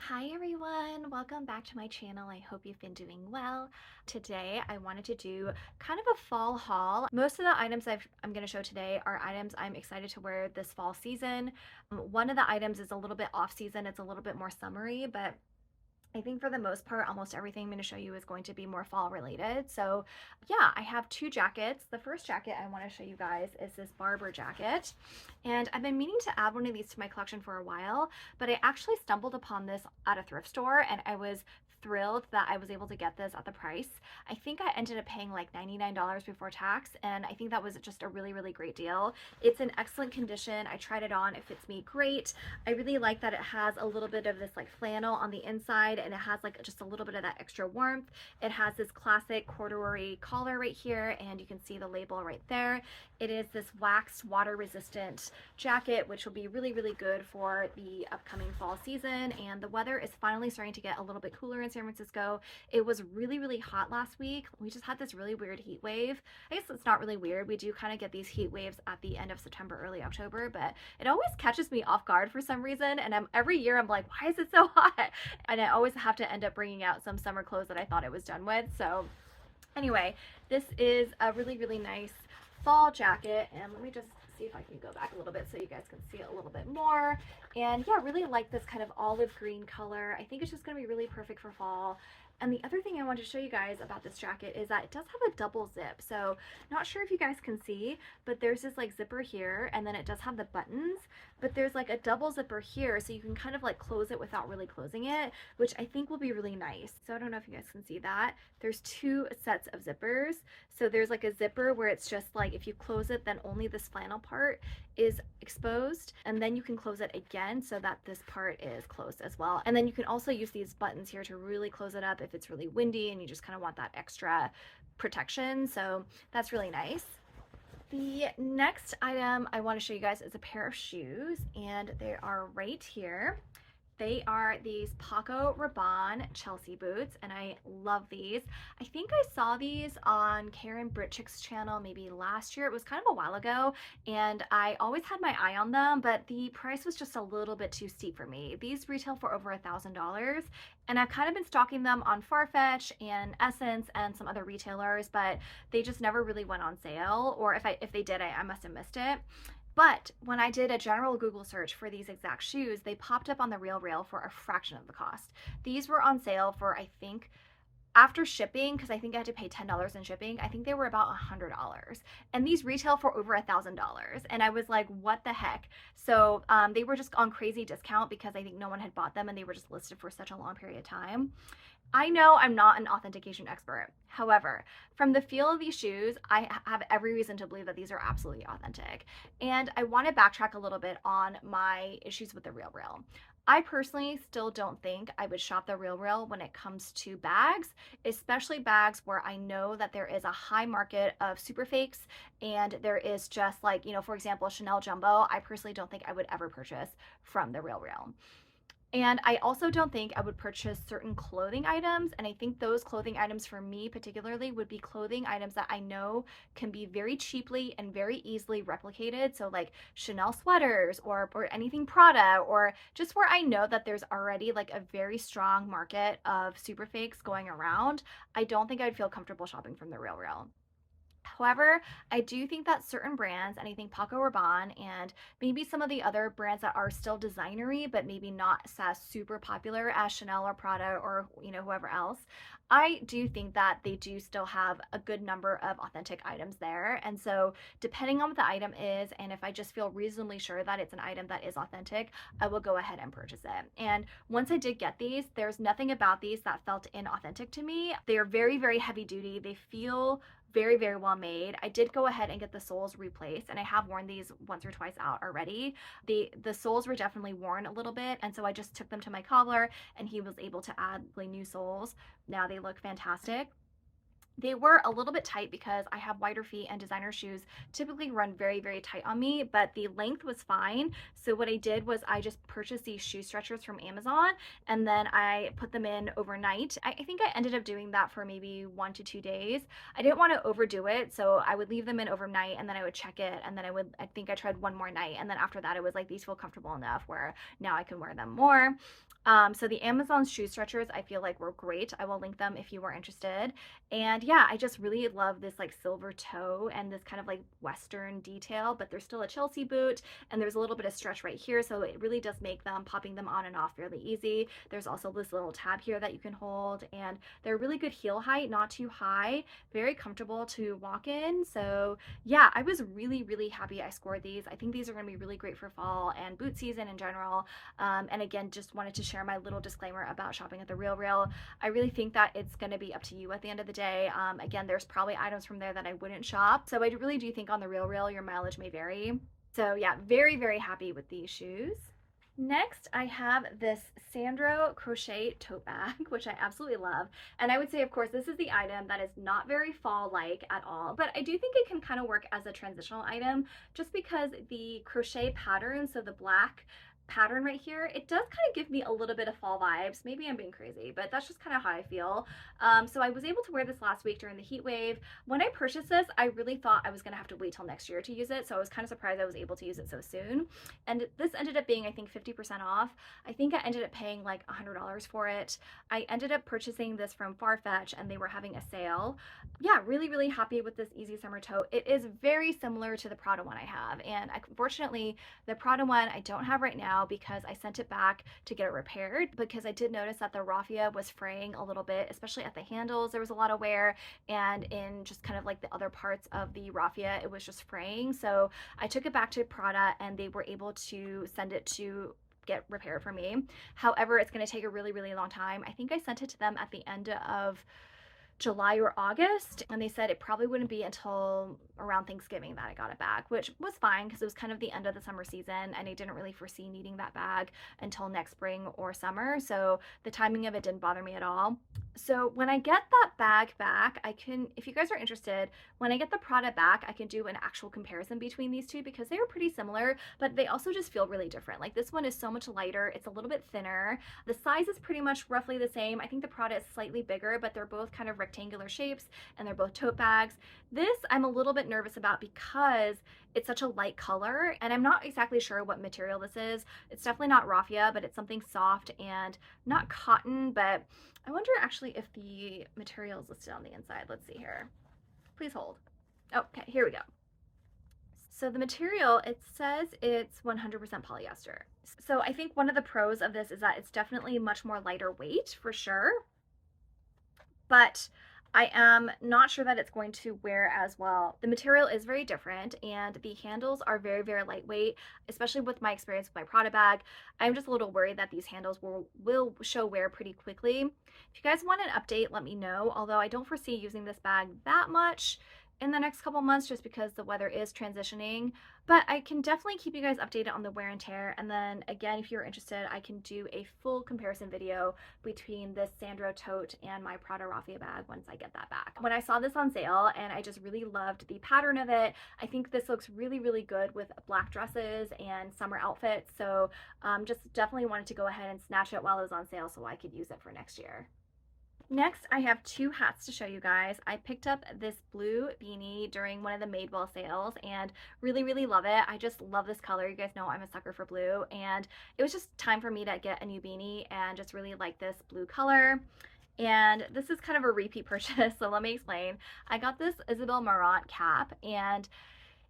Hi everyone, welcome back to my channel. I hope you've been doing well. Today I wanted to do kind of a fall haul. Most of the items I'm going to show today are items I'm excited to wear this fall season. One of the items is a little bit off season, it's a little bit more summery, but I think for the most part, almost everything I'm going to show you is going to be more fall related. So yeah, I have two jackets. The first jacket I want to show you guys is this Barber jacket. And I've been meaning to add one of these to my collection for a while, but I actually stumbled upon this at a thrift store and I was thrilled that I was able to get this at the price. I think I ended up paying like $99 before tax, and I think that was just a really, really great deal. It's in excellent condition. I tried it on. It fits me great. I really like that it has a little bit of this like flannel on the inside, and it has like just a little bit of that extra warmth. It has this classic corduroy collar right here, and you can see the label right there. It is this waxed water resistant jacket, which will be really, really good for the upcoming fall season. And the weather is finally starting to get a little bit cooler in San Francisco. It was really, really hot last week. We just had this really weird heat wave. I guess it's not really weird. We do kind of get these heat waves at the end of September, early October, but it always catches me off guard for some reason. And every year I'm like, why is it so hot? And I always have to end up bringing out some summer clothes that I thought it was done with. So anyway, this is a really, really nice fall jacket, and let me just see if I can go back a little bit so you guys can see it a little bit more. And yeah, really like this kind of olive green color. I think it's just going to be really perfect for fall. And the other thing I want to show you guys about this jacket is that it does have a double zip. So not sure if you guys can see, but there's this like zipper here, and then it does have the buttons, but there's like a double zipper here, so you can kind of like close it without really closing it, which I think will be really nice. So I don't know if you guys can see that. There's two sets of zippers. So there's like a zipper where it's just like if you close it, then only this flannel part is exposed, and then you can close it again so that this part is closed as well. And then you can also use these buttons here to really close it up if it's really windy and you just kind of want that extra protection. So that's really nice. The next item I want to show you guys is a pair of shoes, and they are right here. They are these Paco Rabanne Chelsea boots, and I love these. I think I saw these on Karen Britchick's channel maybe last year. It was kind of a while ago, and I always had my eye on them, but the price was just a little bit too steep for me. These retail for over $1,000, and I've kind of been stocking them on Farfetch and Essence and some other retailers, but they just never really went on sale, or if they did, I must have missed it. But when I did a general Google search for these exact shoes, they popped up on the RealReal for a fraction of the cost. These were on sale for, I think, after shipping, because I think I had to pay $10 in shipping, I think they were about $100. And these retail for over $1,000. And I was like, what the heck? So they were just on crazy discount because I think no one had bought them and they were just listed for such a long period of time. I know I'm not an authentication expert. However, from the feel of these shoes, I have every reason to believe that these are absolutely authentic. And I want to backtrack a little bit on my issues with the RealReal. I personally still don't think I would shop the RealReal when it comes to bags, especially bags where I know that there is a high market of super fakes and there is just like, for example, Chanel Jumbo. I personally don't think I would ever purchase from the RealReal. And I also don't think I would purchase certain clothing items. And I think those clothing items for me particularly would be clothing items that I know can be very cheaply and very easily replicated. So like Chanel sweaters or anything Prada, or just where I know that there's already like a very strong market of super fakes going around. I don't think I'd feel comfortable shopping from the RealReal. However, I do think that certain brands, and I think Paco Rabanne and maybe some of the other brands that are still designery, but maybe not as super popular as Chanel or Prada or, whoever else, I do think that they do still have a good number of authentic items there. And so depending on what the item is, and if I just feel reasonably sure that it's an item that is authentic, I will go ahead and purchase it. And once I did get these, there's nothing about these that felt inauthentic to me. They are very, very heavy duty. They feel very, very well made. I did go ahead and get the soles replaced, and I have worn these once or twice out already. The soles were definitely worn a little bit, and so I just took them to my cobbler and he was able to add like new soles. Now they look fantastic. They were a little bit tight because I have wider feet and designer shoes typically run very, very tight on me, but the length was fine. So what I did was I just purchased these shoe stretchers from Amazon and then I put them in overnight. I think I ended up doing that for maybe 1 to 2 days. I didn't want to overdo it, so I would leave them in overnight and then I would check it and then I think I tried one more night and then after that it was like these feel comfortable enough where now I can wear them more. So the Amazon shoe stretchers I feel like were great. I will link them if you were interested. And yeah, I just really love this like silver toe and this kind of like Western detail, but there's still a Chelsea boot and there's a little bit of stretch right here. So it really does make them popping them on and off fairly easy. There's also this little tab here that you can hold and they're really good heel height, not too high, very comfortable to walk in. So yeah, I was really, really happy I scored these. I think these are going to be really great for fall and boot season in general. And again, just wanted to share my little disclaimer about shopping at The RealReal. I really think that it's going to be up to you at the end of the day. Again, there's probably items from there that I wouldn't shop. So I really do think on The RealReal, your mileage may vary. So yeah, very, very happy with these shoes. Next, I have this Sandro crochet tote bag, which I absolutely love. And I would say, of course, this is the item that is not very fall-like at all, but I do think it can kind of work as a transitional item just because the crochet pattern, so the black pattern right here, it does kind of give me a little bit of fall vibes. Maybe I'm being crazy, but that's just kind of how I feel. So I was able to wear this last week during the heat wave. When I purchased this, I really thought I was going to have to wait till next year to use it. So I was kind of surprised I was able to use it so soon. And this ended up being, I think, 50% off. I think I ended up paying like $100 for it. I ended up purchasing this from Farfetch and they were having a sale. Yeah, really, really happy with this Easy Summer tote. It is very similar to the Prada one I have. And unfortunately, the Prada one I don't have right now because I sent it back to get it repaired because I did notice that the raffia was fraying a little bit, especially at the handles. There was a lot of wear and in just kind of like the other parts of the raffia, it was just fraying. So I took it back to Prada and they were able to send it to get repaired for me. However, it's going to take a really, really long time. I think I sent it to them at the end of July or August, and they said it probably wouldn't be until around Thanksgiving that I got it back, which was fine because it was kind of the end of the summer season and I didn't really foresee needing that bag until next spring or summer, so the timing of it didn't bother me at all. So when I get that bag back, I can, if you guys are interested, when I get the Prada back, I can do an actual comparison between these two because they are pretty similar, but they also just feel really different. Like this one is so much lighter, it's a little bit thinner, the size is pretty much roughly the same. I think the Prada is slightly bigger, but they're both kind of rectangular shapes and they're both tote bags. This I'm a little bit nervous about because it's such a light color and I'm not exactly sure what material this is. It's definitely not raffia, but it's something soft and not cotton, but I wonder actually if the material is listed on the inside. Let's see here. Please hold. Okay, here we go. So the material, it says it's 100% polyester. So I think one of the pros of this is that it's definitely much more lighter weight for sure, but I am not sure that it's going to wear as well. The material is very different and the handles are very, very lightweight, especially with my experience with my Prada bag. I'm just a little worried that these handles will show wear pretty quickly. If you guys want an update, let me know, although I don't foresee using this bag that much in the next couple months just because the weather is transitioning, but I can definitely keep you guys updated on the wear and tear. And then again, if you're interested, I can do a full comparison video between this Sandro tote and my Prada raffia bag once I get that back. When I saw this on sale and I just really loved the pattern of it, I think this looks really, really good with black dresses and summer outfits. So just definitely wanted to go ahead and snatch it while it was on sale so I could use it for next year. Next, I have two hats to show you guys. I picked up this blue beanie during one of the Madewell sales and really, really love it. I just love this color. You guys know I'm a sucker for blue, and it was just time for me to get a new beanie and just really like this blue color. And this is kind of a repeat purchase, so let me explain. I got this Isabel Marant cap, and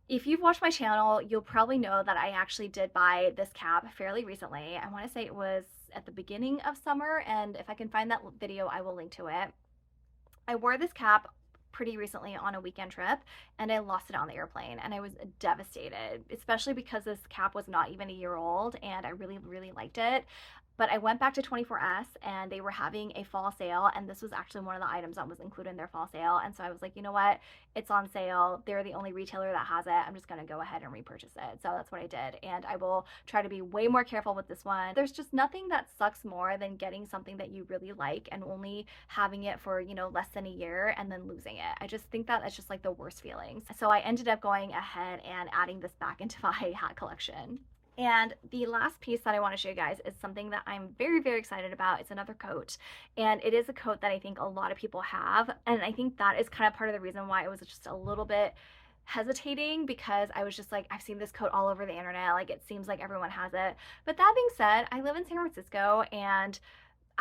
if you've watched my channel, you'll probably know that I actually did buy this cap fairly recently. I want to say it was at the beginning of summer, and if I can find that video, I will link to it. I wore this cap pretty recently on a weekend trip and I lost it on the airplane and I was devastated, especially because this cap was not even a year old and I really, really liked it. But I went back to 24S and they were having a fall sale, and this was actually one of the items that was included in their fall sale. And so I was like, you know what? It's on sale. They're the only retailer that has it. I'm just going to go ahead and repurchase it. So that's what I did. And I will try to be way more careful with this one. There's just nothing that sucks more than getting something that you really like and only having it for, you know, less than a year and then losing it. I just think that that's just like the worst feelings. So I ended up going ahead and adding this back into my hat collection. And the last piece that I want to show you guys is something that I'm very, very excited about. It's another coat, and it is a coat that I think a lot of people have. And I think that is kind of part of the reason why it was just a little bit hesitating, because I was just like, I've seen this coat all over the internet. Like, it seems like everyone has it. But that being said, I live in San Francisco, and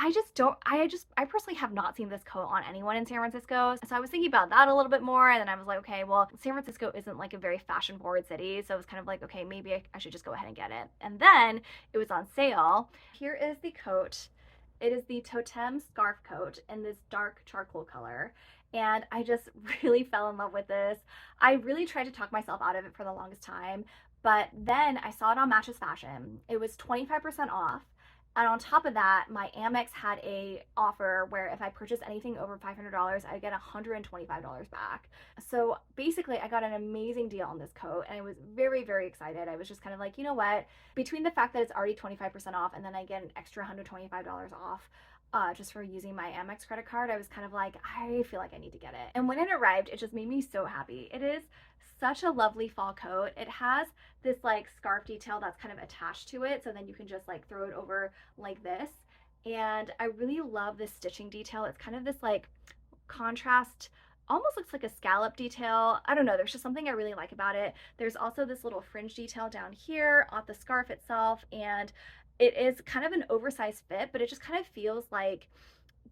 I personally have not seen this coat on anyone in San Francisco. So I was thinking about that a little bit more. And then I was like, okay, well, San Francisco isn't like a very fashion forward city. So it was kind of like, okay, maybe I should just go ahead and get it. And then it was on sale. Here is the coat. It is the Totem scarf coat in this dark charcoal color. And I just really fell in love with this. I really tried to talk myself out of it for the longest time. But then I saw it on Matches Fashion. It was 25% off. And on top of that, my Amex had a offer where if I purchased anything over $500, I get $125 back. So basically, I got an amazing deal on this coat, and I was very, very excited. I was just kind of like, you know what? Between the fact that it's already 25% off and then I get an extra $125 off, just for using my Amex credit card, I was kind of like, I feel like I need to get it. And when it arrived, it just made me so happy. It is such a lovely fall coat. It has this like scarf detail that's kind of attached to it, so then you can just like throw it over like this. And I really love this stitching detail. It's kind of this like contrast, almost looks like a scallop detail. I don't know, there's just something I really like about it. There's also this little fringe detail down here on the scarf itself, and it is kind of an oversized fit, but it just kind of feels like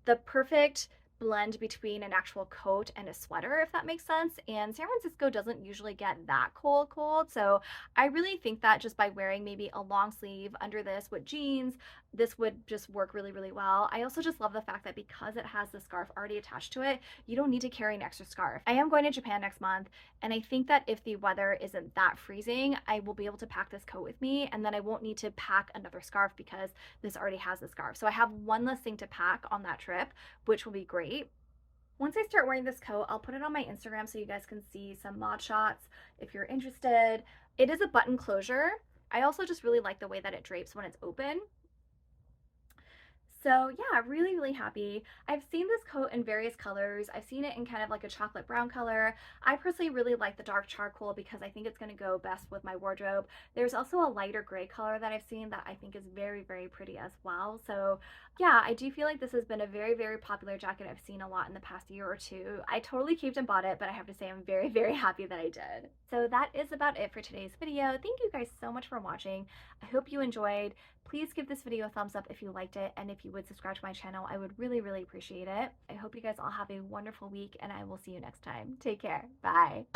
the perfect blend between an actual coat and a sweater, if that makes sense. And San Francisco doesn't usually get that cold, so I really think that just by wearing maybe a long sleeve under this with jeans, this would just work really, really well. I also just love the fact that because it has the scarf already attached to it, you don't need to carry an extra scarf. I am going to Japan next month, and I think that if the weather isn't that freezing, I will be able to pack this coat with me, and then I won't need to pack another scarf because this already has the scarf. So I have one less thing to pack on that trip, which will be great. Once I start wearing this coat, I'll put it on my Instagram so you guys can see some mod shots if you're interested. It is a button closure. I also just really like the way that it drapes when it's open. So yeah, really, really happy. I've seen this coat in various colors. I've seen it in kind of like a chocolate brown color. I personally really like the dark charcoal because I think it's going to go best with my wardrobe. There's also a lighter gray color that I've seen that I think is very, very pretty as well. So yeah, I do feel like this has been a very, very popular jacket I've seen a lot in the past year or two. I totally caved and bought it, but I have to say I'm very, very happy that I did. So that is about it for today's video. Thank you guys so much for watching. I hope you enjoyed. Please give this video a thumbs up if you liked it, and if you would subscribe to my channel, I would really, really appreciate it. I hope you guys all have a wonderful week, and I will see you next time. Take care. Bye.